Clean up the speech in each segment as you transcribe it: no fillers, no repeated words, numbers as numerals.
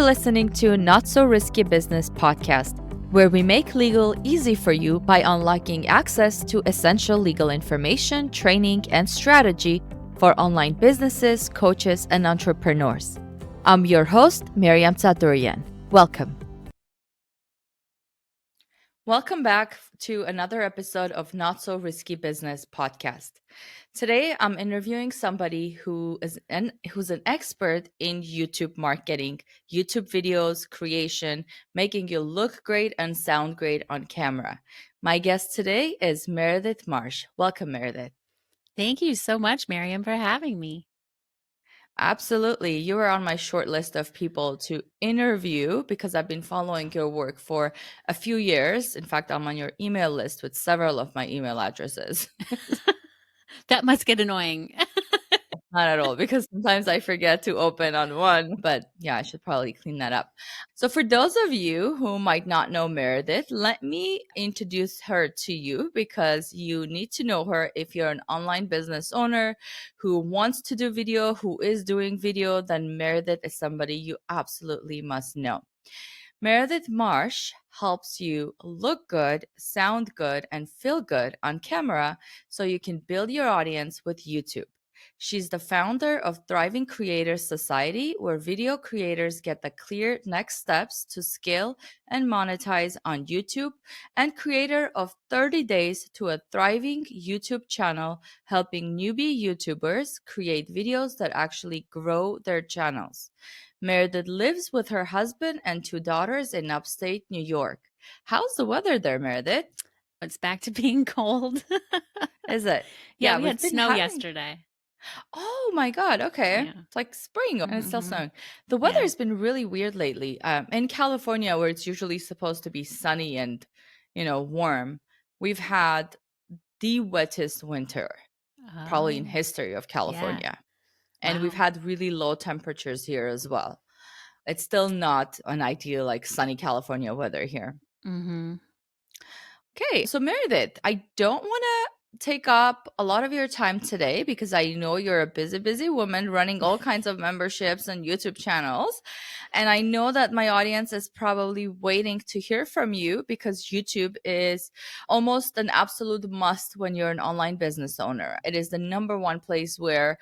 listening to Not So Risky Business podcast, where we make legal easy for you by unlocking access to essential legal information, training, and strategy for online businesses, coaches, and entrepreneurs. I'm your host, Miriam Tsadurian. Welcome. Welcome back to another episode of Not So Risky Business podcast. Today, I'm interviewing somebody who's an expert in YouTube marketing, YouTube videos, creation, making you look great and sound great on camera. My guest today is Meredith Marsh. Welcome, Meredith. Thank you so much, Miriam, for having me. Absolutely. You were on my short list of people to interview because I've been following your work for a few years. In fact, I'm on your email list with several of my email addresses. That must get annoying. Not at all, because sometimes I forget to open on one, but yeah, I should probably clean that up. So, for those of you who might not know Meredith, let me introduce her to you because you need to know her if you're an online business owner who wants to do video, who is doing video, then Meredith is somebody you absolutely must know. Meredith Marsh helps you look good, sound good, and feel good on camera so you can build your audience with YouTube. She's the founder of Thriving Creators Society, where video creators get the clear next steps to scale and monetize on YouTube, and creator of 30 Days to a Thriving YouTube channel, helping newbie YouTubers create videos that actually grow their channels. Meredith lives with her husband and two daughters in upstate New York. How's the weather there, Meredith? It's back to being cold. Is it? Yeah, we we've had been snow having. yesterday. Oh my God. Okay. Yeah. It's like spring and it's still Mhm. snowing. The weather has been really weird lately. In California, where it's usually supposed to be sunny and, warm, we've had the wettest winter probably in Oh, history of yeah. California. And we've Wow. had really low temperatures here as well. It's still not an ideal, like sunny California weather here. Mhm. Okay, so Meredith, I don't want to take up a lot of your time today because I know you're a busy, busy woman running all kinds of memberships and YouTube channels. And I know that my audience is probably waiting to hear from you because YouTube is almost an absolute must when you're an online business owner. It is the number one place where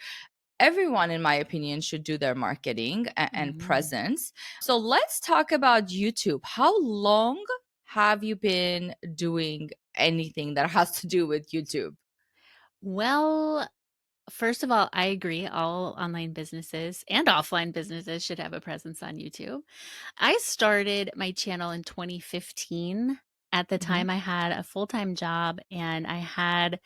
everyone, in my opinion, should do their marketing and presence. So let's talk about YouTube. How long have you been doing anything that has to do with YouTube? Well, first of all, I agree. All online businesses and offline businesses should have a presence on YouTube. I started my channel in 2015. At the Mhm. time, I had a full-time job and I have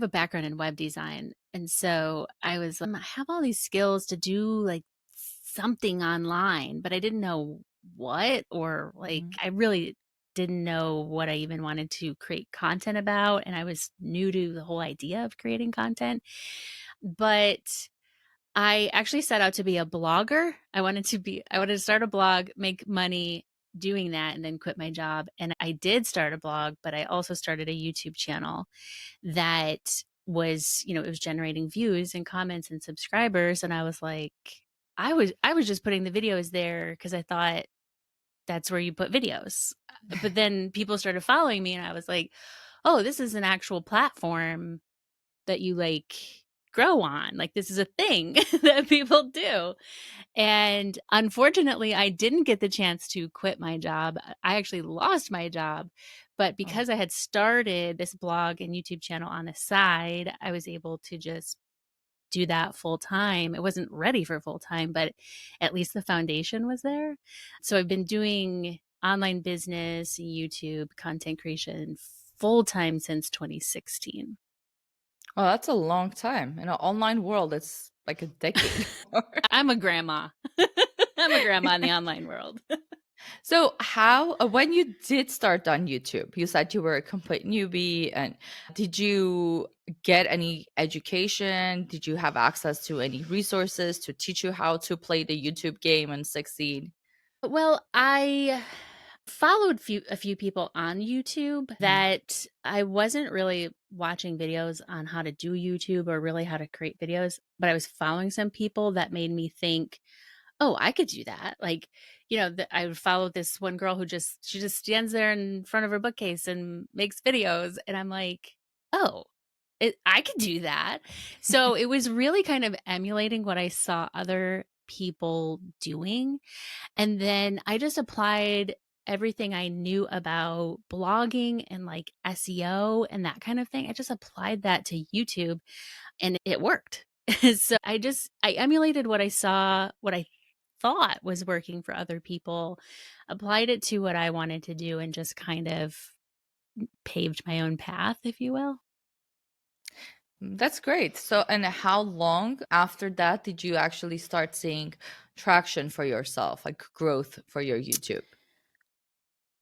a background in web design. And so I have all these skills to do like something online, but I didn't know what, or like, Mhm. I really didn't know what I even wanted to create content about. And I was new to the whole idea of creating content. But I actually set out to be a blogger. I wanted to start a blog, make money doing that, and then quit my job. And I did start a blog, but I also started a YouTube channel that was, it was generating views and comments and subscribers. And I was like, I was just putting the videos there because I thought that's where you put videos. But then people started following me and I was like, oh, this is an actual platform that you like grow on. Like, this is a thing that people do. And unfortunately, I didn't get the chance to quit my job. I actually lost my job. But Oh. because I had started this blog and YouTube channel on the side, I was able to just do that full time. It wasn't ready for full time, but at least the foundation was there. So I've been doing online business, YouTube, content creation full time since 2016. Oh, that's a long time. In an online world, it's like a decade. I'm a grandma. I'm a grandma in the online world. So, when you did start on YouTube, you said you were a complete newbie, and did you get any education? Did you have access to any resources to teach you how to play the YouTube game and succeed? Well, I followed a few people on YouTube Mhm. that I wasn't really watching videos on how to do YouTube or really how to create videos, but I was following some people that made me think, oh, I could do that. Like, I would follow this one girl who she just stands there in front of her bookcase and makes videos. And I'm like, oh, I could do that. So it was really kind of emulating what I saw other people doing. And then I just applied everything I knew about blogging and like SEO and that kind of thing. I just applied that to YouTube and it worked. So I emulated what I saw, what I thought was working for other people, applied it to what I wanted to do, and just kind of paved my own path, if you will. That's great. So, and how long after that did you actually start seeing traction for yourself, like growth for your YouTube?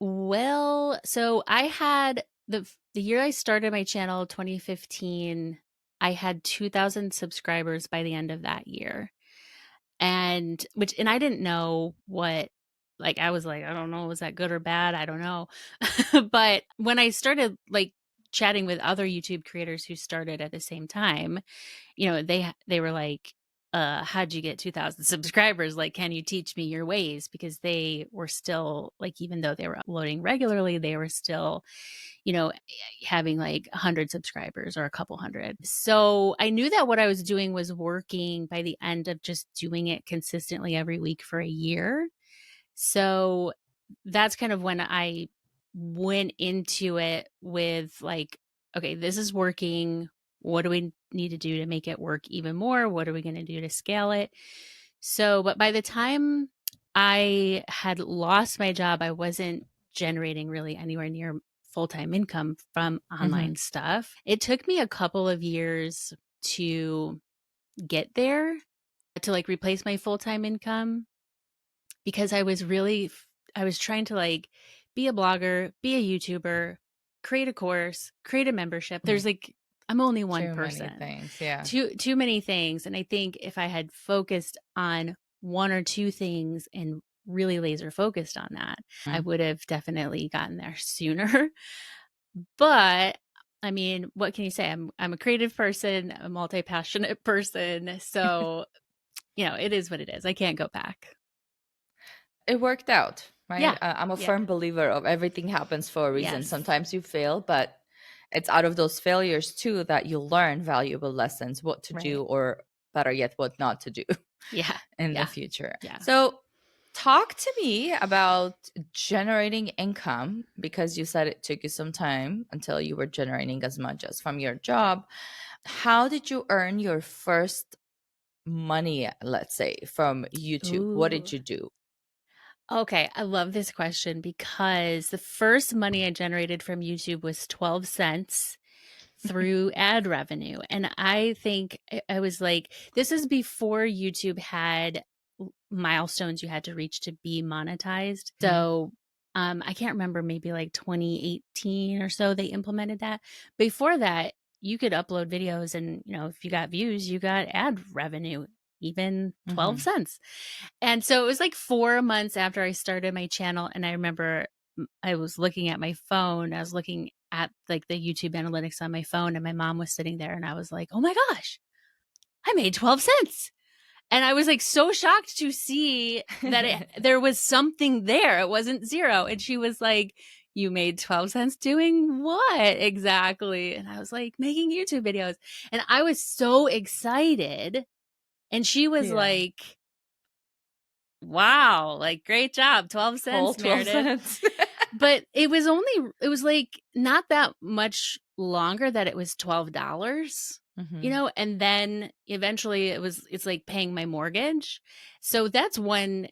Well, so I had the year I started my channel, 2015, I had 2,000 subscribers by the end of that year. And I didn't know what, like, I was like, I don't know, was that good or bad? I don't know. But when I started like chatting with other YouTube creators who started at the same time, they were like, how'd you get 2,000 subscribers? Like, can you teach me your ways? Because they were still like, even though they were uploading regularly, they were still, having like 100 subscribers or a couple hundred. So I knew that what I was doing was working by the end of just doing it consistently every week for a year. So that's kind of when I went into it with like, okay, this is working. What do we need to do to make it work even more? What are we going to do to scale it? So, but by the time I had lost my job, I wasn't generating really anywhere near full time income from Hmm. online stuff. It took me a couple of years to get there, to like replace my full time income, because I was trying to like be a blogger, be a YouTuber, create a course, create a membership. There's like, I'm only one Too many person. things. Yeah. Too many things. And I think if I had focused on one or two things and really laser focused on that, I Mm. would have definitely gotten there sooner. But I mean, what can you say? I'm a creative person, a multi-passionate person. So, it is what it is. I can't go back. It worked out, right? Yeah. I'm a Yeah. firm believer of everything happens for a reason. Yes. Sometimes you fail, but it's out of those failures too that you learn valuable lessons, what to Right. do, or better yet, what not to do Yeah. in the Yeah. future. Yeah. So, talk to me about generating income because you said it took you some time until you were generating as much as from your job. How did you earn your first money, let's say, from YouTube? What did Ooh. you do? Okay, I love this question because the first money I generated from YouTube was 12 cents through ad revenue. And I think I was like, this is before YouTube had milestones you had to reach to be monetized. Mhm. So I can't remember, maybe like 2018 or so, they implemented that. Before that, you could upload videos and, if you got views, you got ad revenue, even 12 Mhm. cents. And so it was like 4 months after I started my channel, and I remember I was looking at my phone. I was looking at like the YouTube analytics on my phone, and my mom was sitting there, and I was like, "Oh my gosh, I made 12 cents." And I was like so shocked to see that there was something there. It wasn't zero. And she was like, "You made 12 cents doing what exactly?" And I was like, "Making YouTube videos." And I was so excited. And she was Yeah. like, "Wow, like great job. 12 Whole cents, 12 Meredith." cents. But it was like not that much longer that it was $12, Mhm. and then eventually it's like paying my mortgage. So that's one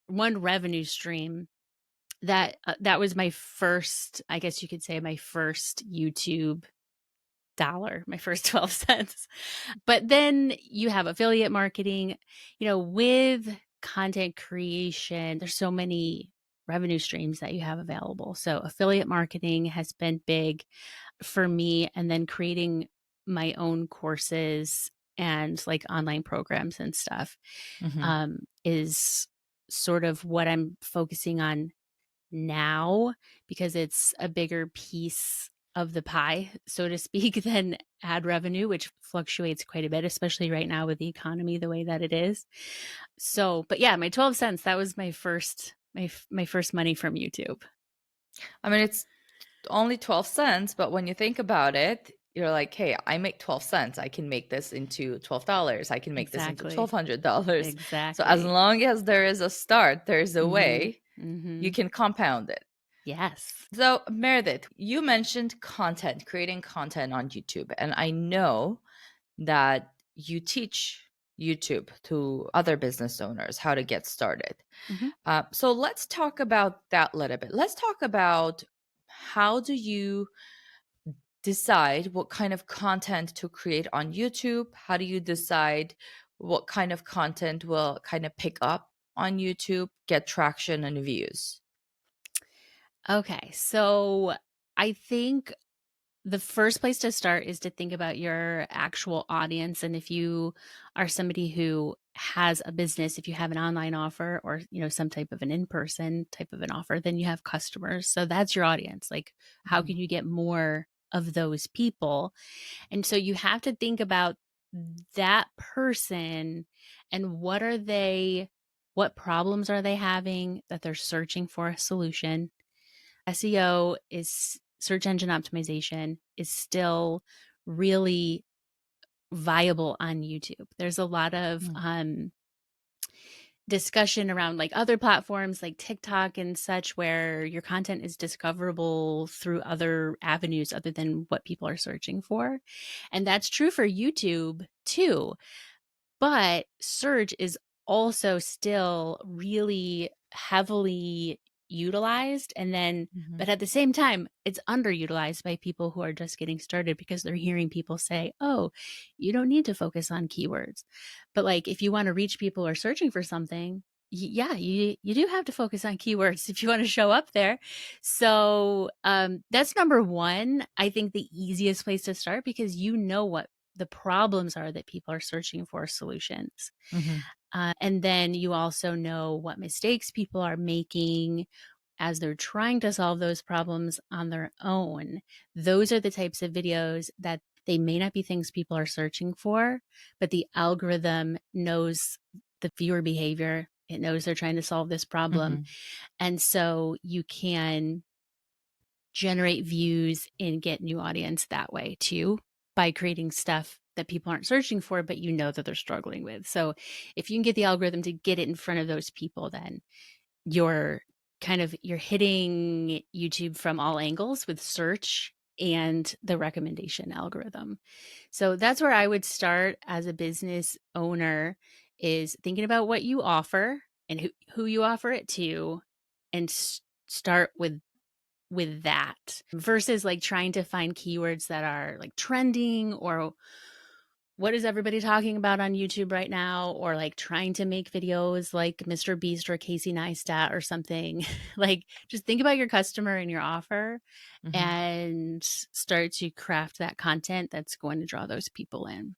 revenue stream that was my first, I guess you could say, my first YouTube dollar, my first 12 cents. But then you have affiliate marketing, with content creation, there's so many revenue streams that you have available. So affiliate marketing has been big for me, and then creating my own courses and like online programs and stuff Mhm. is sort of what I'm focusing on now, because it's a bigger piece. of the pie, so to speak, than ad revenue, which fluctuates quite a bit, especially right now with the economy the way that it is. So, but yeah, my 12 cents, that was my first money from YouTube. I mean, it's only 12 cents, but when you think about it, you're like, hey, I make 12 cents. I can make this into $12. I can make this into Exactly. $1,200. So as Exactly. long as there is a start, there's a Mhm. way you Mhm. can compound it. Yes. So, Meredith, you mentioned content, creating content on YouTube. And I know that you teach YouTube to other business owners how to get started. Mhm. So let's talk about that a little bit. Let's talk about how do you decide what kind of content to create on YouTube? How do you decide what kind of content will kind of pick up on YouTube, get traction and views? Okay. So, I think the first place to start is to think about your actual audience, and if you are somebody who has a business, if you have an online offer or, some type of an in-person type of an offer, then you have customers. So that's your audience. Like, how Mhm, can you get more of those people? And so you have to think about that person and what problems are they having that they're searching for a solution. SEO is search engine optimization is still really viable on YouTube. There's a lot of mm, discussion around like other platforms like TikTok and such where your content is discoverable through other avenues other than what people are searching for. And that's true for YouTube too. But search is also still really heavily utilized, and then mhm, but at the same time, it's underutilized by people who are just getting started because they're hearing people say, "Oh, you don't need to focus on keywords." But, like, if you wanna reach people who are searching for something, yeah, you do have to focus on keywords if you wanna show up there. So, that's number 1. I think the easiest place to start because you know what the problems are that people are searching for solutions. mhm, And then you also know what mistakes people are making as they're trying to solve those problems on their own. Those are the types of videos that they may not be things people are searching for, but the algorithm knows the viewer behavior. It knows they're trying to solve this problem. mhm. And so you can generate views and get new audience that way too by creating stuff that people aren't searching for but you know that they're struggling with. So if you can get the algorithm to get it in front of those people, then you're you're hitting YouTube from all angles with search and the recommendation algorithm. So that's where I would start as a business owner, is thinking about what you offer and who you offer it to, and start with that versus like trying to find keywords that are like trending or what is everybody talking about on YouTube right now, or like trying to make videos like Mr. Beast or Casey Neistat or something. Like, just think about your customer and your offer Mhm. and start to craft that content that's going to draw those people in.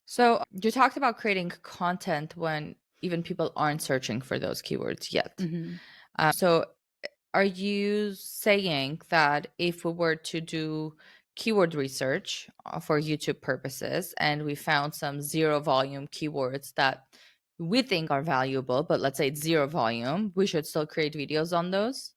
So you talked about creating content when even people aren't searching for those keywords yet. Mhm. So are you saying that if we were to do keyword research for YouTube purposes and we found some zero volume keywords that we think are valuable, but let's say it's zero volume, we should still create videos on those?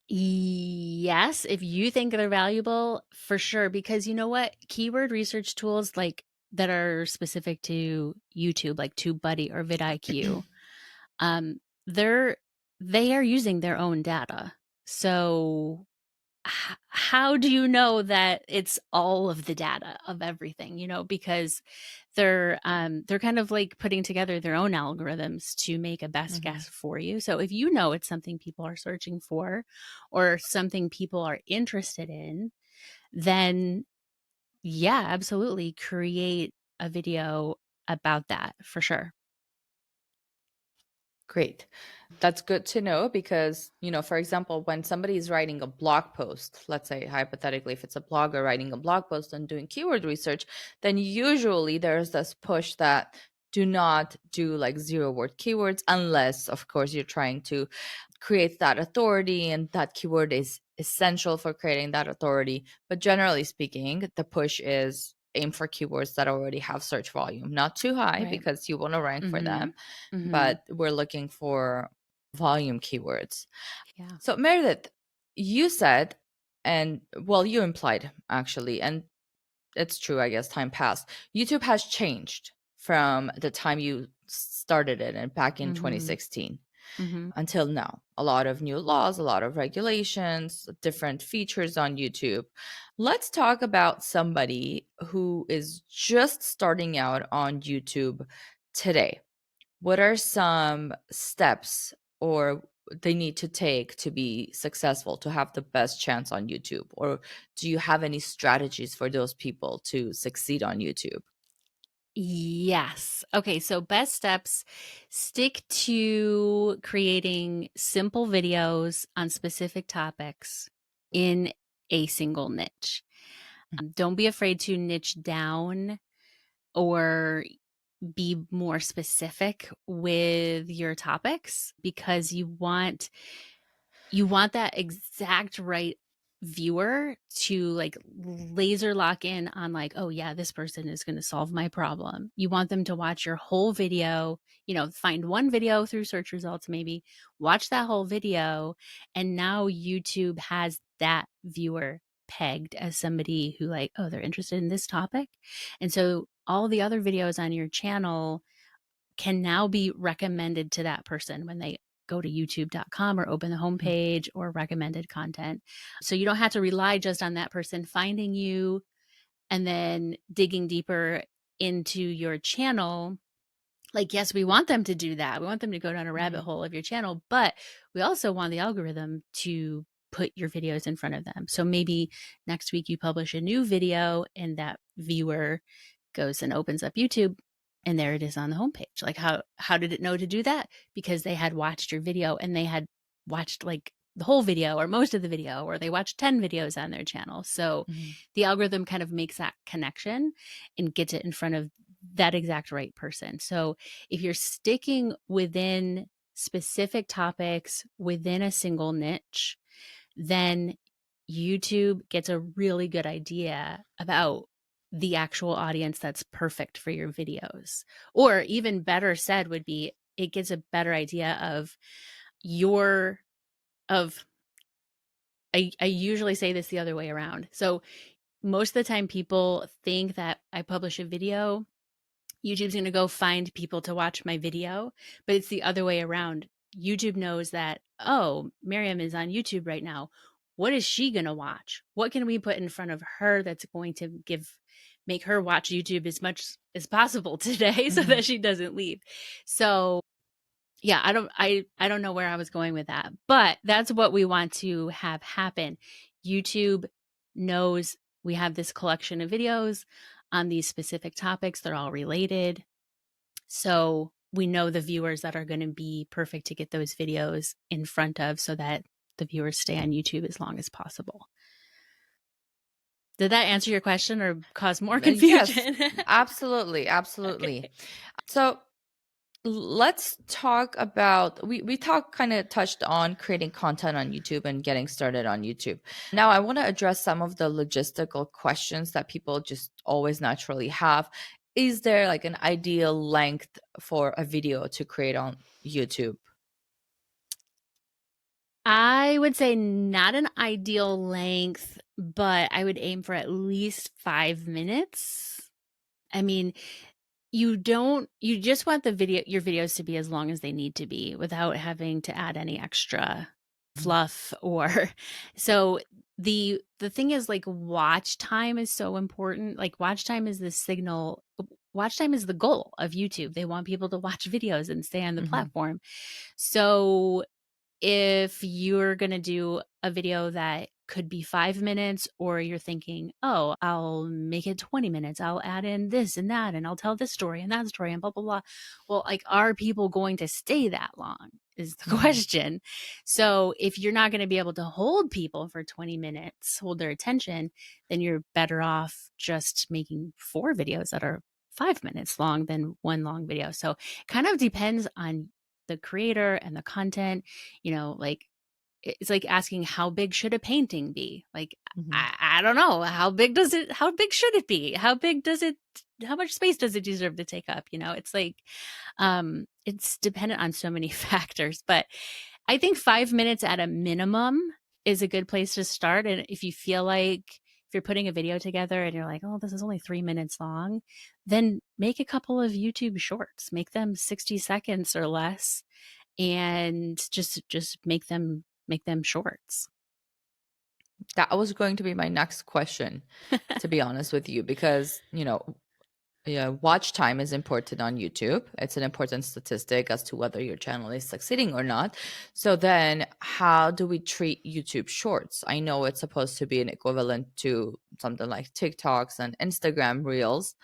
Yes, if you think they're valuable, for sure, because you know what? Keyword research tools like that are specific to YouTube, like TubeBuddy or vidIQ, um, they're they are using their own data. So how do you know that it's all of the data of everything? Because they're kind of like putting together their own algorithms to make a best Mhm. guess for you. So if you know it's something people are searching for or something people are interested in, then yeah, absolutely create a video about that for sure. Great. That's good to know because, for example, when somebody is writing a blog post, let's say hypothetically, if it's a blogger writing a blog post and doing keyword research, then usually there's this push that do not do like 0-word keywords unless, of course, you're trying to create that authority and that keyword is essential for creating that authority. But generally speaking, the push is aim for keywords that already have search volume, not too high Right. because you want to rank for Mhm. them, Mhm. but we're looking for volume keywords. Yeah. So, Meredith, you said, and well, you implied actually, and it's true, I guess time passed. YouTube has changed from the time you started it and back in Mhm. 2016 Mhm. until now. A lot of new laws, a lot of regulations, different features on YouTube. Let's talk about somebody who is just starting out on YouTube today. What are some steps or they need to take to be successful, to have the best chance on YouTube? Or do you have any strategies for those people to succeed on YouTube? Yes. Okay, so best steps, stick to creating simple videos on specific topics in a single niche. Don't be afraid to niche down or be more specific with your topics because you want that exact right viewer to like laser lock in on like, oh yeah, this person is going to solve my problem. You want them to watch your whole video, find one video through search results, maybe watch that whole video. And now YouTube has that viewer pegged as somebody who like, oh, they're interested in this topic. And so all the other videos on your channel can now be recommended to that person when they go to youtube.com or open the Mm, homepage or recommended content. So you don't have to rely just on that person finding you and then digging deeper into your channel. Like, yes, we want them to do that. We want them to go down a rabbit mhm, hole of your channel, but we also want the algorithm to put your videos in front of them. So maybe next week you publish a new video and that viewer goes and opens up YouTube and there it is on the homepage. Like how did it know to do that? Because they had watched your video and they had watched like the whole video or most of the video, or they watched 10 videos on their channel. So mhm, the algorithm kind of makes that connection and gets it in front of that exact right person. So if you're sticking within specific topics within a single niche, then YouTube gets a really good idea about the actual audience that's perfect for your videos. Or even better said would be it gets a better idea of your of I usually say this the other way around. So most of the time people think that I publish a video, YouTube's going to go find people to watch my video, but it's the other way around. YouTube knows that, oh, Miriam is on YouTube right now. What is she going to watch? What can we put in front of her that's going to make her watch YouTube as much as possible today so mhm. that she doesn't leave? So, yeah, I don't know where I was going with that, but that's what we want to have happen. YouTube knows we have this collection of videos on these specific topics. They're all related. So we know the viewers that are going to be perfect to get those videos in front of so that the viewers stay on YouTube as long as possible. Did that answer your question or cause more Yes, confusion? absolutely, absolutely. Okay. So let's talk about we talked kind of touched on creating content on YouTube and getting started on YouTube. Now I want to address some of the logistical questions that people just always naturally have. Is there like an ideal length for a video to create on YouTube? I would say not an ideal length, but I would aim for at least 5 minutes. I mean, you just want your videos to be as long as they need to be without having to add any extra fluff or so the thing is like watch time is so important. Like watch time is the goal of YouTube. They want people to watch videos and stay on the Mhm, platform. So if you're going to do a video that could be 5 minutes, or you're thinking, oh, I'll make it 20 minutes, I'll add in this and that, and I'll tell this story and that story and blah, blah, blah. Well, like, are people going to stay that long? Is the mhm, question. So if you're not going to be able to hold people for 20 minutes, hold their attention, then you're better off just making 4 videos that are 5 minutes long than one long video. So, kind of depends on the creator and the content, like it's like asking how big should a painting be? Like Mhm. I don't know. How big should it be? How much space does it deserve to take up? It's like it's dependent on so many factors, but I think 5 minutes at a minimum is a good place to start. And if you feel like if you're putting a video together and you're like, oh, this is only 3 minutes long, then make a couple of YouTube shorts, make them 60 seconds or less, and just make them shorts. That was going to be my next question, to be honest with you, because, yeah, watch time is important on YouTube. It's an important statistic as to whether your channel is succeeding or not. So then how do we treat YouTube Shorts? I know it's supposed to be an equivalent to something like TikToks and Instagram Reels,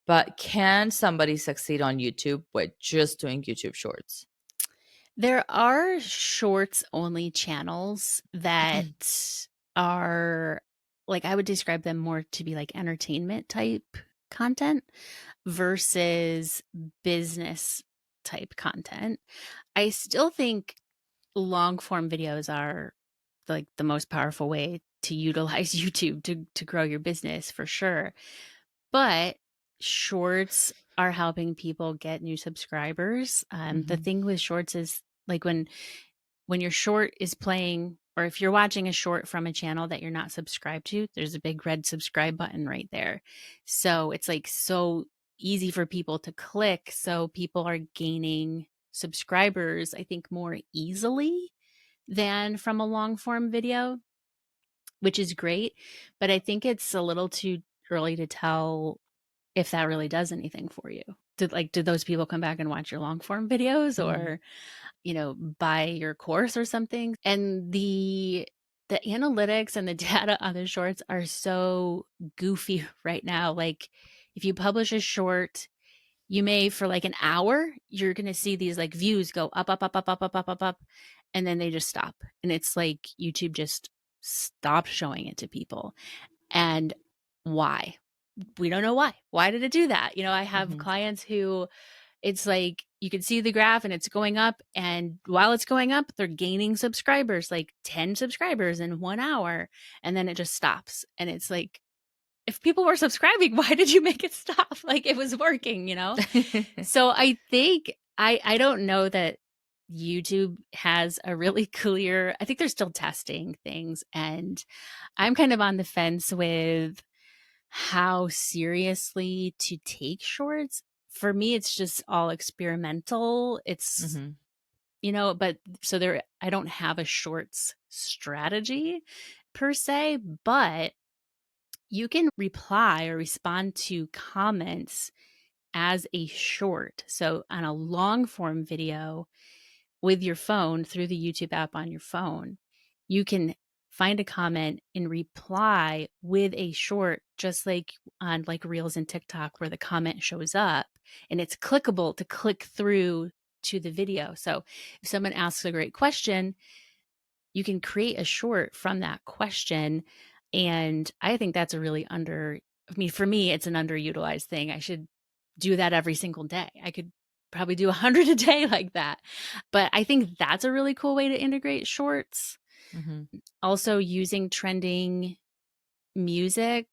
but can somebody succeed on YouTube with just doing YouTube Shorts? There are shorts only channels that are like I would describe them more to be like entertainment type content versus business type content. I still think long form videos are like the most powerful way to utilize YouTube to grow your business for sure. But shorts are helping people get new subscribers. The Hmm. thing with shorts is like when your short is playing, or if you're watching a short from a channel that you're not subscribed to, there's a big red subscribe button right there. So it's like so easy for people to click. So people are gaining subscribers, I think, more easily than from a long form video, which is great. But I think it's a little too early to tell if that really does anything for you. Did those people come back and watch your long form videos Hmm. or, buy your course or something? And the analytics and the data on the shorts are so goofy right now. Like if you publish a short, you may for like an hour, you're going to see these like views go up, up, up, up, up, up, up, up, up, and then they just stop. And it's like YouTube just stopped showing it to people. And why? We don't know why. Why did it do that? I have Hmm. clients who it's like you can see the graph and it's going up. And while it's going up, they're gaining subscribers, like 10 subscribers in 1 hour. And then it just stops. And it's like, if people were subscribing, why did you make it stop? Like it was working? So I think I don't know that YouTube has a really clear, I think they're still testing things. And I'm kind of on the fence with how seriously to take shorts. For me, it's just all experimental. It's, Hmm. but so there, I don't have a shorts strategy per se, but you can reply or respond to comments as a short. So on a long form video with your phone through the YouTube app on your phone, you can find a comment and reply with a short, just like on like Reels and TikTok where the comment shows up and it's clickable to click through to the video. So if someone asks a great question, you can create a short from that question. And I think that's a really for me, it's an underutilized thing. I should do that every single day. I could probably do 100 a day like that. But I think that's a really cool way to integrate shorts. Hmm. Also, using trending music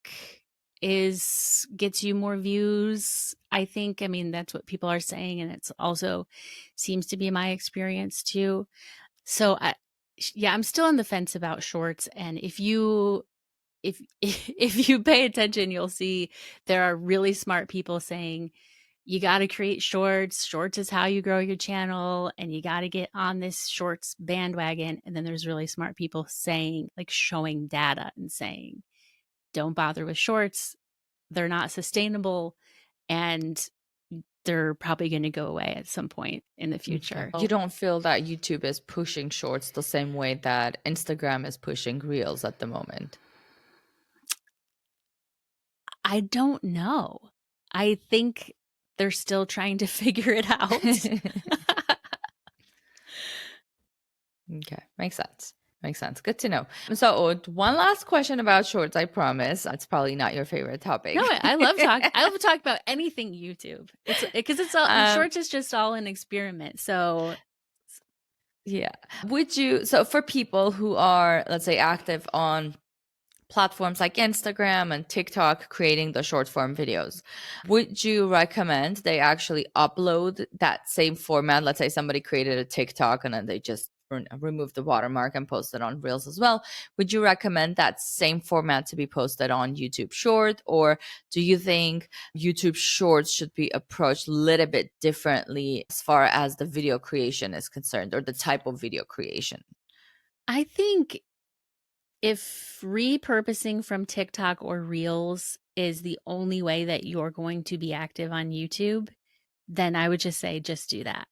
is gets you more views. I mean, that's what people are saying. And it's also seems to be my experience too. So yeah, I'm still on the fence about shorts. And if if you pay attention, you'll see there are really smart people saying you got to create shorts. Shorts is how you grow your channel, and you got to get on this shorts bandwagon. And then there's really smart people saying, like, showing data and saying, don't bother with shorts. They're not sustainable, and they're probably going to go away at some point in the Okay. future. You don't feel that YouTube is pushing shorts the same way that Instagram is pushing reels at the moment? I don't know. I think they're still trying to figure it out. Okay, makes sense. Makes sense. Good to know. So, one last question about shorts, I promise. It's probably not your favorite No, topic. I love talk. I love to talk about anything YouTube. It's because it's all um, shorts is just all an experiment. So yeah. Would you, so for people who are, let's say, active on platforms like Instagram and TikTok creating the short form videos, would you recommend they actually upload that same format? Let's say somebody created a TikTok and then they just remove the watermark and post it on Reels as well. Would you recommend that same format to be posted on YouTube Short? Or do you think YouTube Shorts should be approached a little bit differently as far as the video creation is concerned, or the type of video creation? I think if repurposing from TikTok or Reels is the only way that you're going to be active on YouTube, then I would just say just do that,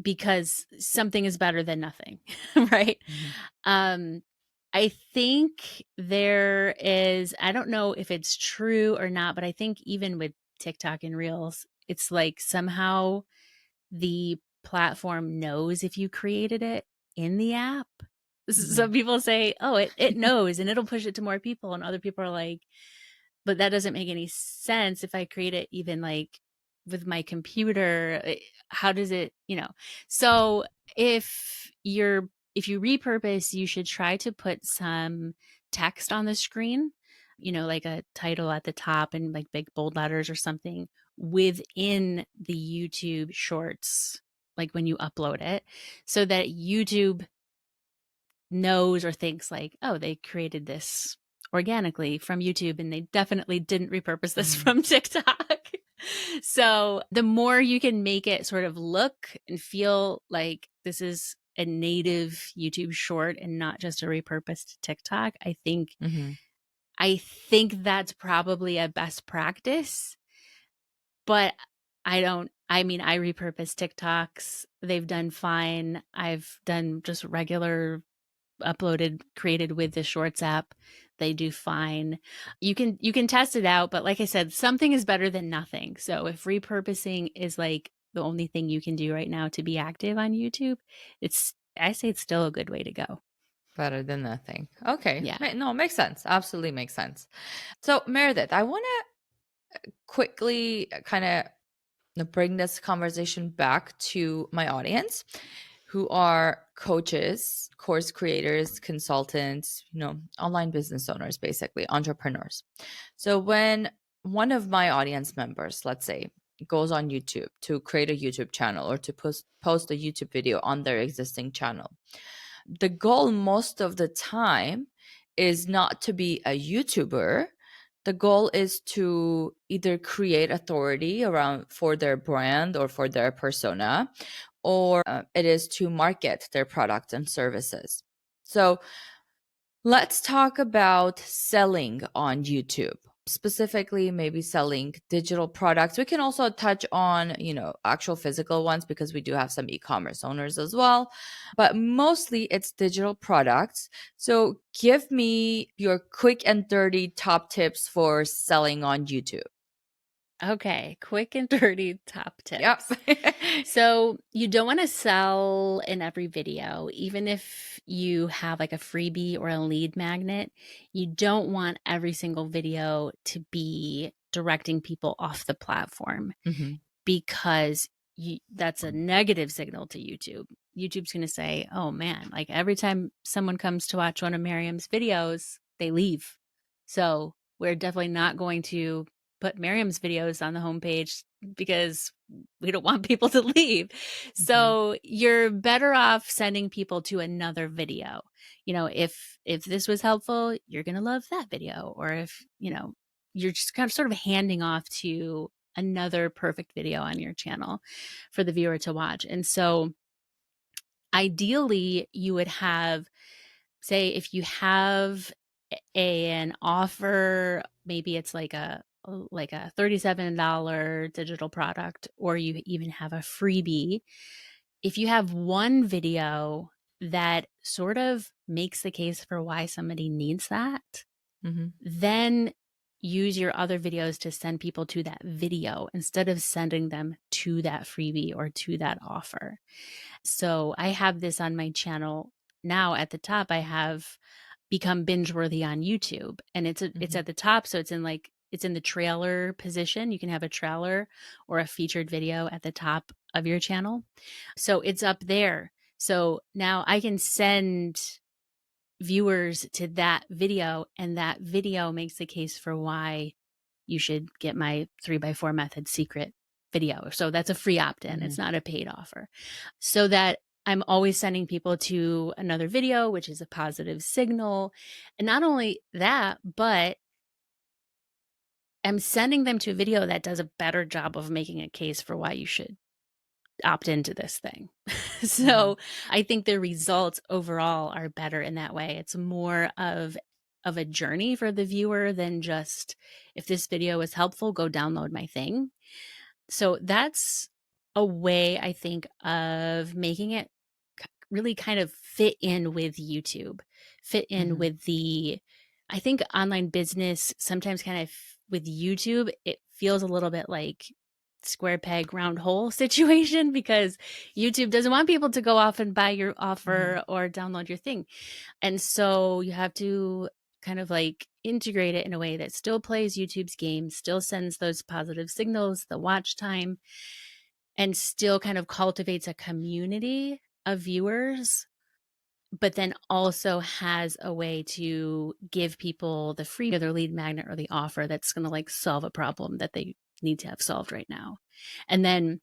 because something is better than nothing, right? Mhm. Um, I think there is, I don't know if it's true or not, but I think even with TikTok and Reels, it's like somehow the platform knows if you created it in the app. Mhm. Some people say, "Oh, it knows and it'll push it to more people." And other people are like, "But that doesn't make any sense if I create it even like with my computer. How does it, you know?" So, if you repurpose, you should try to put some text on the screen, like a title at the top and like big bold letters or something within the YouTube shorts, like when you upload it, so that YouTube knows or thinks like, oh, they created this organically from YouTube and they definitely didn't repurpose this Mhm. from TikTok. So the more you can make it sort of look and feel like this is a native YouTube short and not just a repurposed TikTok, Mhm. I think that's probably a best practice. But I mean, I repurpose TikToks. They've done fine. I've done just regular created with the Shorts app. They do fine. You can test it out, but like I said, something is better than nothing. So if repurposing is like the only thing you can do right now to be active on YouTube, I say it's still a good way to go. Better than nothing. Okay. Yeah. No, makes sense. Absolutely makes sense. So, Meredith, I want to quickly kind of bring this conversation back to my audience, who are coaches, course creators, consultants, online business owners, basically entrepreneurs. So, when one of my audience members, let's say, goes on YouTube to create a YouTube channel or to post a YouTube video on their existing channel, the goal most of the time is not to be a YouTuber. The goal is to either create authority around for their brand or for their persona, or it is to market their products and services. So let's talk about selling on YouTube, specifically maybe selling digital products. We can also touch on, actual physical ones because we do have some e-commerce owners as well, but mostly it's digital products. So give me your quick and dirty top tips for selling on YouTube. Okay, quick and dirty top Yep. tips. So, you don't want to sell in every video, even if you have like a freebie or a lead magnet. You don't want every single video to be directing people off the platform, Hmm. because that's a negative signal to YouTube. YouTube's going to say, oh man, like every time someone comes to watch one of Miriam's videos, they leave. So we're definitely not going to put Miriam's videos on the homepage because we don't want people to leave. Hmm. So you're better off sending people to another video. If this was helpful, you're going to love that video. Or if, you're just kind of sort of handing off to another perfect video on your channel for the viewer to watch. And so ideally you would have, say, if you have an offer, maybe it's like a $37 digital product, or you even have a freebie. If you have one video that sort of makes the case for why somebody needs that, Hmm. then use your other videos to send people to that video instead of sending them to that freebie or to that offer. So I have this on my channel now at the top I have become binge worthy on YouTube, and it's Hmm. at the top, so it's in the trailer position. You can have a trailer or a featured video at the top of your channel. So it's up there. So now I can send viewers to that video, and that video makes the case for why you should get my 3x4 method secret video. So that's a free opt-in. Hmm. It's not a paid offer. So that I'm always sending people to another video, which is a positive signal. And not only that, but I'm sending them to a video that does a better job of making a case for why you should opt into this thing. Hmm. So I think the results overall are better in that way. It's more of a journey for the viewer than just, if this video is helpful, go download my thing. So that's a way, I think, of making it really kind of fit in with YouTube, fit in Hmm. with the, I think online business sometimes kind of with YouTube, it feels a little bit like square peg round hole situation, because YouTube doesn't want people to go off and buy your Hmm. offer or download your thing. And so you have to kind of like integrate it in a way that still plays YouTube's game, still sends those positive signals, the watch time, and still kind of cultivates a community of viewers, but then also has a way to give people the free or their lead magnet or the offer that's going to like solve a problem that they need to have solved right now. And then,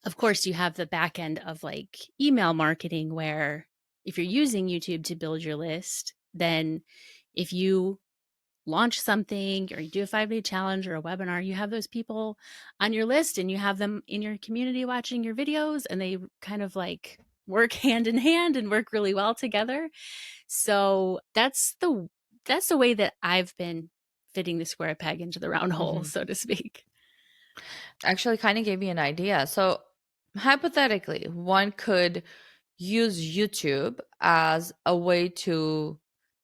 of course, you have the back end of like email marketing, where if you're using YouTube to build your list, then if you launch something or you do a 5-day challenge or a webinar, you have those people on your list and you have them in your community watching your videos, and they kind of like work hand in hand and work really well together. So that's the way that I've been fitting the square peg into the round hole, Hmm. so to speak. Actually, kind of gave me an idea. So, hypothetically, one could use YouTube as a way to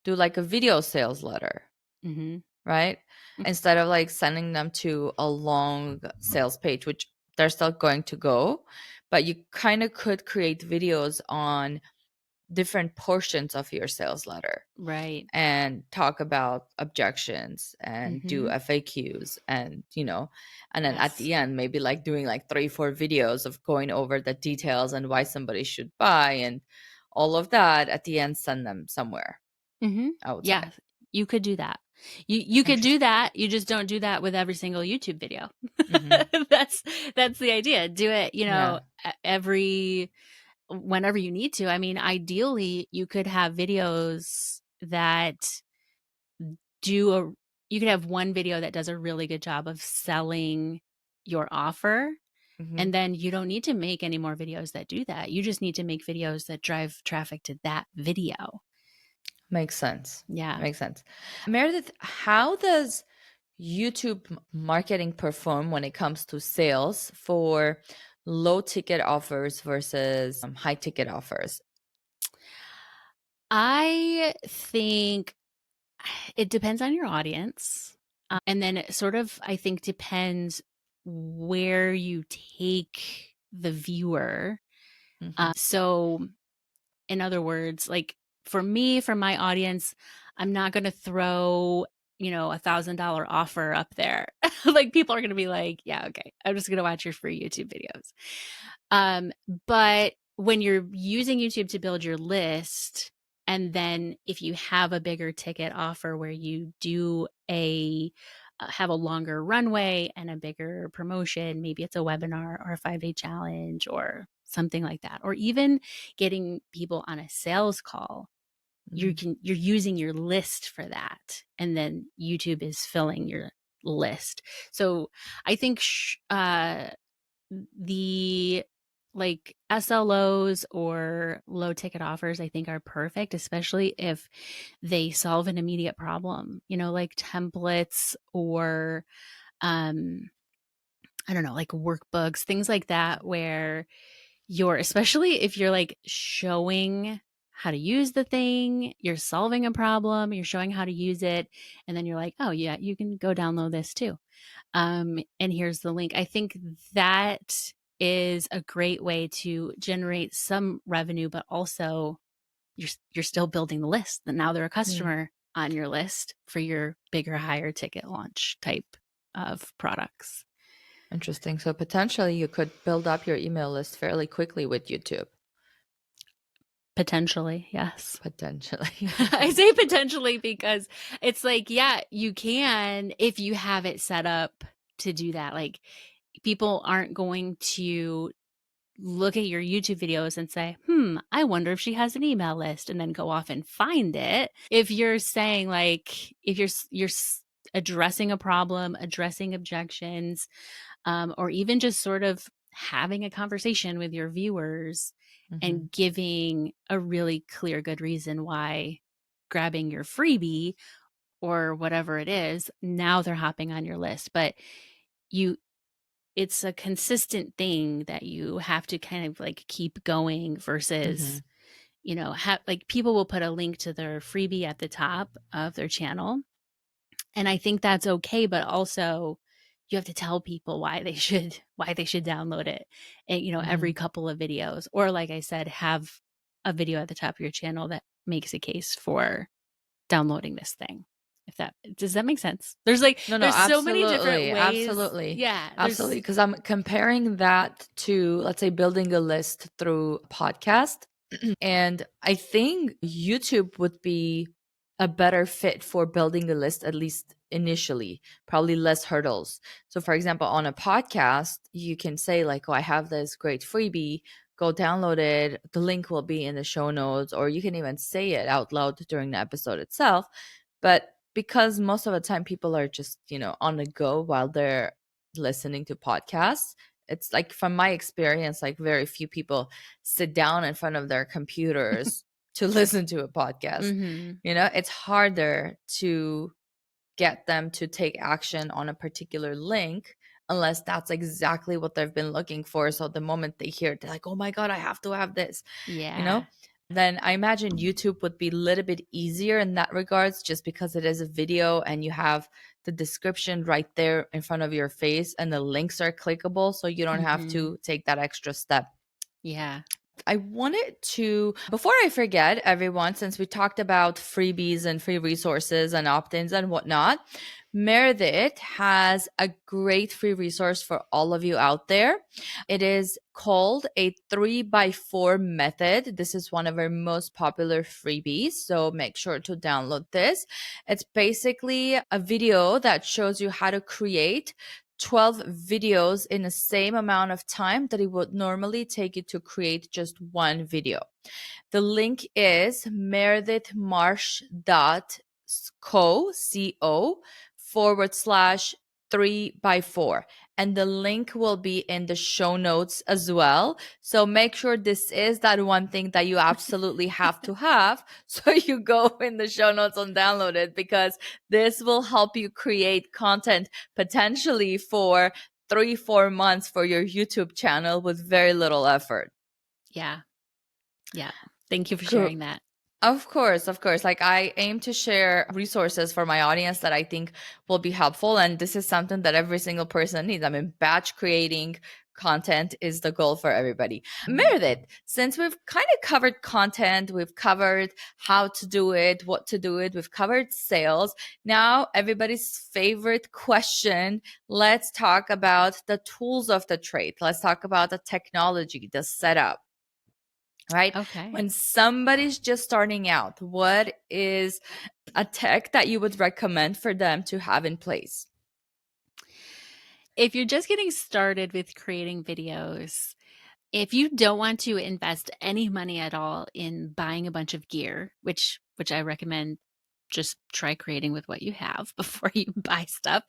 do like a video sales letter, Mm-hmm. right? Instead of like sending them to a long sales page, which they're still going to go, but you kind of could create videos on different portions of your sales letter Right. and talk about objections and do Mm-hmm. FAQs and and then at Yes. the end maybe like doing like 3 4 videos of going over the details and why somebody should buy and all of that at the end send them somewhere, Mm-hmm. I would say. Yeah, you could do that. You could do Interesting. that. You just don't do that with every single YouTube video. Hmm. that's that's the idea. Do it, Yeah. every whenever you need to. I mean, ideally, you could have videos that do a you could have one video that does a really good job of selling your offer, Hmm. and then you don't need to make any more videos that do that. You just need to make videos that drive traffic to that video. Makes sense. Yeah. Makes sense. Meredith, how does YouTube marketing perform when it comes to sales for low ticket offers versus high ticket offers? I think it depends on your audience. And then it sort of, I think, depends where you take the viewer. Hmm. So, in other words, like for me, for my audience, I'm not going to throw, $1,000 offer up there. Like people are going to be like, yeah, okay, I'm just going to watch your free YouTube videos. Um, but when you're using YouTube to build your list, and then if you have a bigger ticket offer where you do have a longer runway and a bigger promotion, maybe it's a webinar or a 5-day challenge or something like that, or even getting people on a sales call, Hmm. you're using your list for that, and then YouTube is filling your list. So I think the like SLOs or low ticket offers, I think, are perfect, especially if they solve an immediate problem, like templates or um I don't know, like workbooks, things like that, where especially if you're like showing how to use the thing, you're solving a problem, you're showing how to use it, and then you're like, oh yeah, you can go download this too. And here's the link. I think that is a great way to generate some revenue, but also you're still building the list. And now they're a Hmm. customer on your list for your bigger, higher ticket launch type of products. Interesting. So potentially you could build up your email list fairly quickly with YouTube. Potentially, yes. Potentially. I Okay. say potentially because it's like, yeah, you can if you have it set up to do that. Like, people aren't going to look at your YouTube videos and say, I wonder if she has an email list, and then go off and find it. If you're saying, like, if addressing a problem, addressing objections, or even just sort of having a conversation with your viewers Hmm. and giving a really clear, good reason why grabbing your freebie or whatever it is, now they're hopping on your list. But you, it's a consistent thing that you have to kind of like keep going versus, Hmm. like, people will put a link to their freebie at the top of their channel. And I think that's okay, but also you have to tell people why they should download it. And, every Hmm. couple of videos, or like I said, have a video at the top of your channel that makes a case for downloading this thing. If that Does that make sense? No, no, There's so many different absolutely. ways. Absolutely. Yeah, Absolutely. there's Because I'm comparing that to, let's say, building a list through podcast. And I think YouTube would be a better fit for building a list, at least initially, probably less hurdles. So, for example, on a podcast, you can say, like, oh, I have this great freebie, go download it. The link will be in the show notes, or you can even say it out loud during the episode itself. But because most of the time people are just, on the go while they're listening to podcasts, it's like, from my experience, like very few people sit down in front of their computers to listen to a podcast. Mhm. It's harder to get them to take action on a particular link unless that's exactly what they've been looking for. So the moment they hear it, they're like, oh my God, I have to have this, you Yeah. know? Then I imagine YouTube would be a little bit easier in that regards, just because it is a video and you have the description right there in front of your face and the links are clickable. So you don't have Mhm. to take that extra step. Yeah. I wanted to, before I forget, everyone, since we talked about freebies and free resources and opt ins and whatnot, Meredith has a great free resource for all of you out there. It is called a 3x4 method. This is one of our most popular freebies, so make sure to download this. It's basically a video that shows you how to create 12 videos in the same amount of time that it would normally take you to create just one video. The link is meredithmarsh.co /3x4. And the link will be in the show notes as well. So make sure this is that one thing that you absolutely have to have. So you go in the show notes and download it, because this will help you create content potentially for 3-4 months for your YouTube channel with very little effort. Yeah. Yeah. Thank you for Cool. sharing that. Of course, of course. Like, I aim to share resources for my audience that I think will be helpful. And this is something that every single person needs. I mean, batch creating content is the goal for everybody. Meredith, since we've kind of covered content, we've covered how to do it, what to do it, we've covered sales. Now, everybody's favorite question. Let's talk about the tools of the trade. Let's talk about the technology, the setup, right? Okay. When somebody's just starting out, what is a tech that you would recommend for them to have in place? If you're just getting started with creating videos, if you don't want to invest any money at all in buying a bunch of gear, which I recommend, just try creating with what you have before you buy stuff,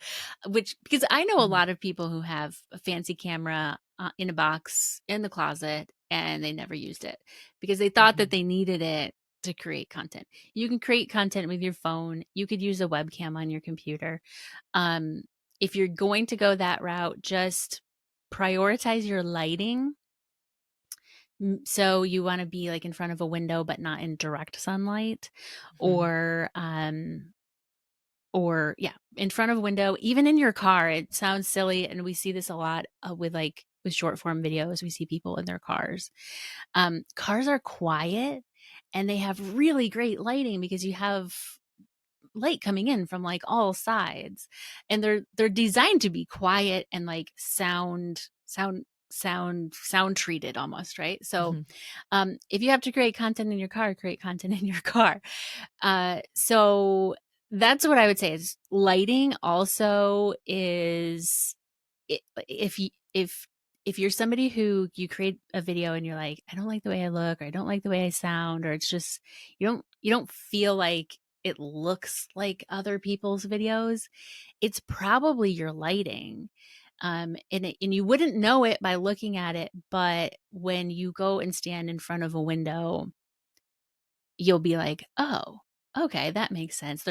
which, because I know a Mhm, lot of people who have a fancy camera in a box in the closet and they never used it because they thought that mhm, they needed it to create content. You can create content with your phone. You could use a webcam on your computer. Um, if you're going to go that route, just prioritize your lighting. So you want to be like in front of a window, but not in direct sunlight, mhm, or yeah, in front of a window, even in your car. It sounds silly, and we see this a lot with short form videos. We see people in their cars. Cars are quiet, and they have really great lighting because you have light coming in from like all sides, and they're designed to be quiet and like sound treated almost, right? So Mhm. if you have to create content in your car, create content in your car. So that's what I would say is lighting also is, if you if you're somebody who you create a video and you're like, I don't like the way I look, or I don't like the way I sound, or it's just you don't feel like it looks like other people's videos, it's probably your lighting. And you wouldn't know it by looking at it, but when you go and stand in front of a window, you'll be like, oh, okay, that makes sense.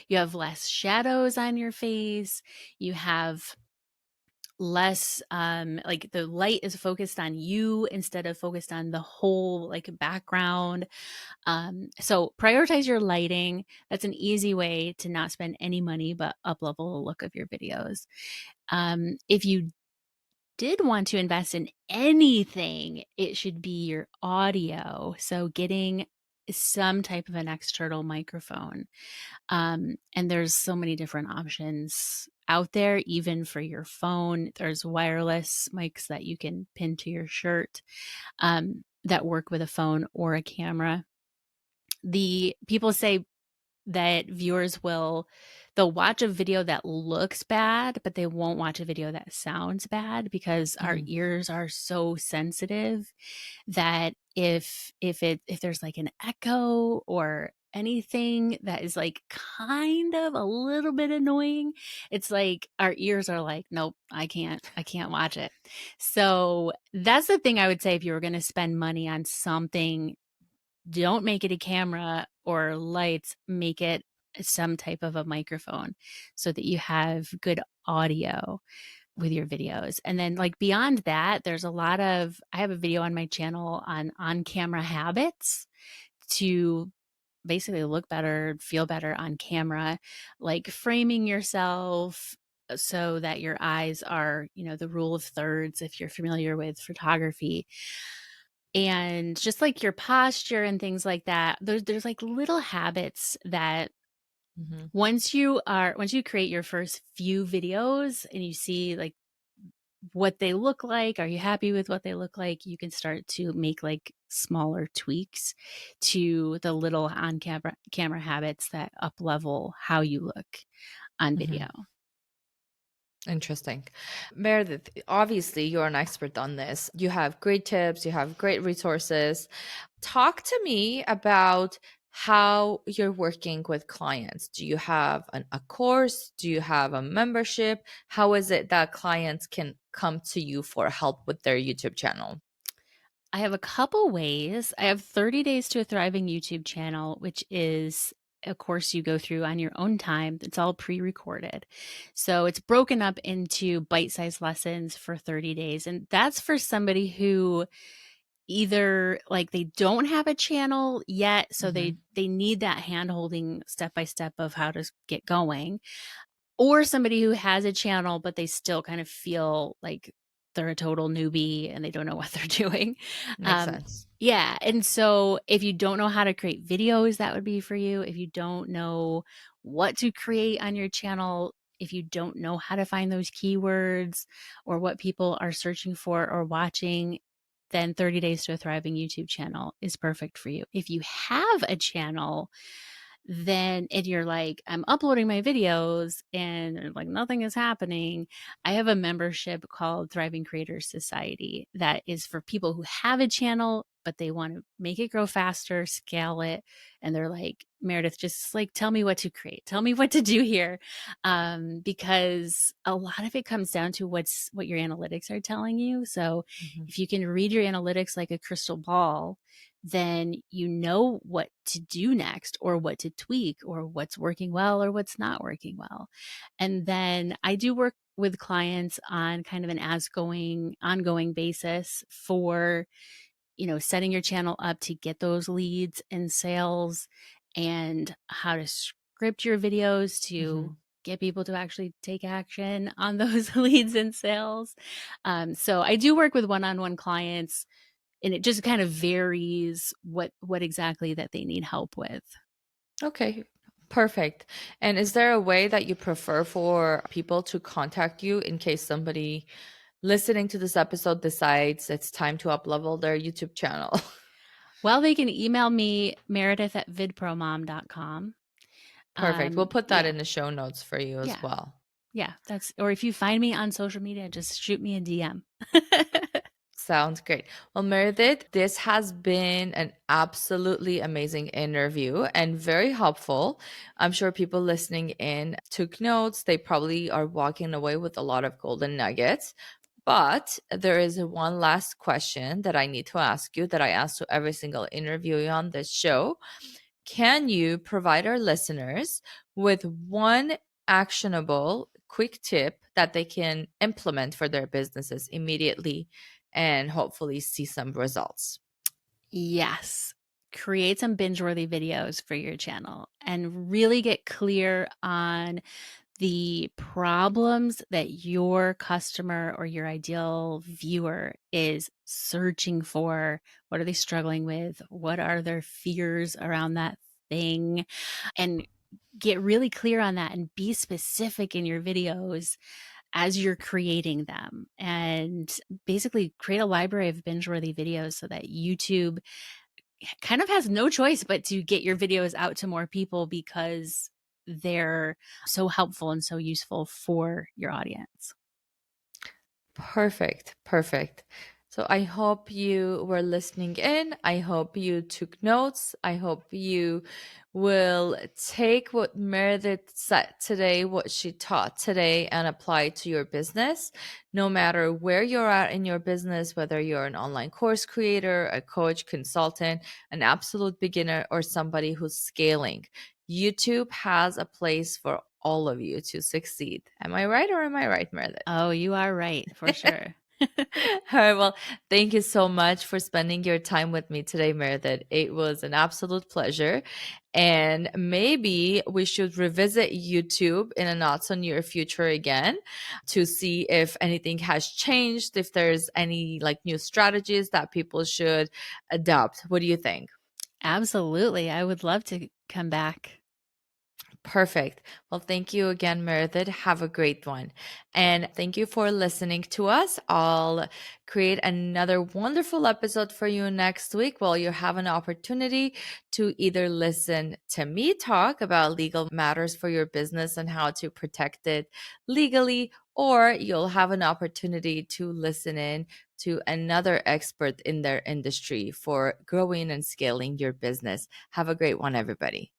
You have less shadows on your face. You have less, like the light is focused on you instead of focused on the whole like background. So prioritize your lighting. That's an easy way to not spend any money but up level the look of your videos. If you did want to invest in anything, it should be your audio. So getting some type of an external microphone. And there's so many different options out there, even for your phone. There's wireless mics that you can pin to your shirt, that work with a phone or a camera. The people say that viewers they'll watch a video that looks bad, but they won't watch a video that sounds bad, because our Mhm. ears are so sensitive that if there's like an echo or anything that is like kind of a little bit annoying, it's like our ears are like, nope, I can't watch it. So that's the thing I would say. If you were going to spend money on something, don't make it a camera or lights, make it some type of a microphone so that you have good audio with your videos. And then like beyond that, I have a video on my channel on camera habits to basically look better, feel better on camera, like framing yourself so that your eyes are, the rule of thirds, if you're familiar with photography, and just like your posture and things like that. There's like little habits that Mhm. once you create your first few videos and you see like what they look like, are you happy with what they look like, you can start to make like smaller tweaks to the little on camera habits that up level how you look on video. Mhm. Interesting. Meredith, obviously you're an expert on this. You have great tips, you have great resources. Talk to me about how you're working with clients. Do you have a course? Do you have a membership? How is it that clients can come to you for help with their YouTube channel? I have a couple ways. I have 30 Days to a Thriving YouTube channel, which is a course you go through on your own time. It's all pre recorded. So it's broken up into bite sized lessons for 30 days. And that's for somebody who either like they don't have a channel yet. So Hmm. they need that hand holding step by step of how to get going, or somebody who has a channel, but they still kind of feel like they're a total newbie and they don't know what they're doing. Makes Um, sense. yeah. And so if you don't know how to create videos, that would be for you. If you don't know what to create on your channel, if you don't know how to find those keywords or what people are searching for or watching, then 30 Days to a Thriving YouTube channel is perfect for you. If you have a channel, then and you're like, I'm uploading my videos and like nothing is happening, I have a membership called Thriving Creators Society that is for people who have a channel but they want to make it grow faster, scale it, and they're like, Meredith, just like tell me what to create, tell me what to do here, because a lot of it comes down to what your analytics are telling you. So Hmm. if you can read your analytics like a crystal ball, then you know what to do next or what to tweak or what's working well or what's not working well. And then I do work with clients on kind of an ongoing basis for, setting your channel up to get those leads and sales, and how to script your videos to Hmm. get people to actually take action on those leads and sales. So I do work with one-on-one clients and it just kind of varies what exactly that they need help with. Okay, perfect. And is there a way that you prefer for people to contact you in case somebody listening to this episode decides it's time to uplevel their YouTube channel? Well, they can email me, Meredith at vidpromom.com. Perfect. We'll put that Yeah, in the show notes for you as yeah, well. yeah. That's, or if you find me on social media, just shoot me a DM. Sounds great. Well, Meredith, this has been an absolutely amazing interview and very helpful. I'm sure people listening in took notes. They probably are walking away with a lot of golden nuggets. But there is one last question that I need to ask you that I ask to every single interviewee on this show. Can you provide our listeners with one actionable quick tip that they can implement for their businesses immediately and hopefully see some results? Yes. Create some binge-worthy videos for your channel and really get clear on the problems that your customer or your ideal viewer is searching for. What are they struggling with? What are their fears around that thing? And get really clear on that and be specific in your videos as you're creating them. And basically create a library of binge-worthy videos so that YouTube kind of has no choice but to get your videos out to more people because they're so helpful and so useful for your audience. Perfect. Perfect. So I hope you were listening in. I hope you took notes. I hope you will take what Meredith said today, what she taught today, and apply it to your business. No matter where you're at in your business, whether you're an online course creator, a coach, consultant, an absolute beginner, or somebody who's scaling, YouTube has a place for all of you to succeed. Am I right or am I right, Meredith? Oh, you are right, for sure. All right. Well, thank you so much for spending your time with me today, Meredith. It was an absolute pleasure. And maybe we should revisit YouTube in a not so near future again to see if anything has changed, if there's any like new strategies that people should adopt. What do you think? Absolutely. I would love to come back. Perfect. Well, thank you again, Meredith. Have a great one. And thank you for listening to us. I'll create another wonderful episode for you next week while you have an opportunity to either listen to me talk about legal matters for your business and how to protect it legally, or you'll have an opportunity to listen in to another expert in their industry for growing and scaling your business. Have a great one, everybody.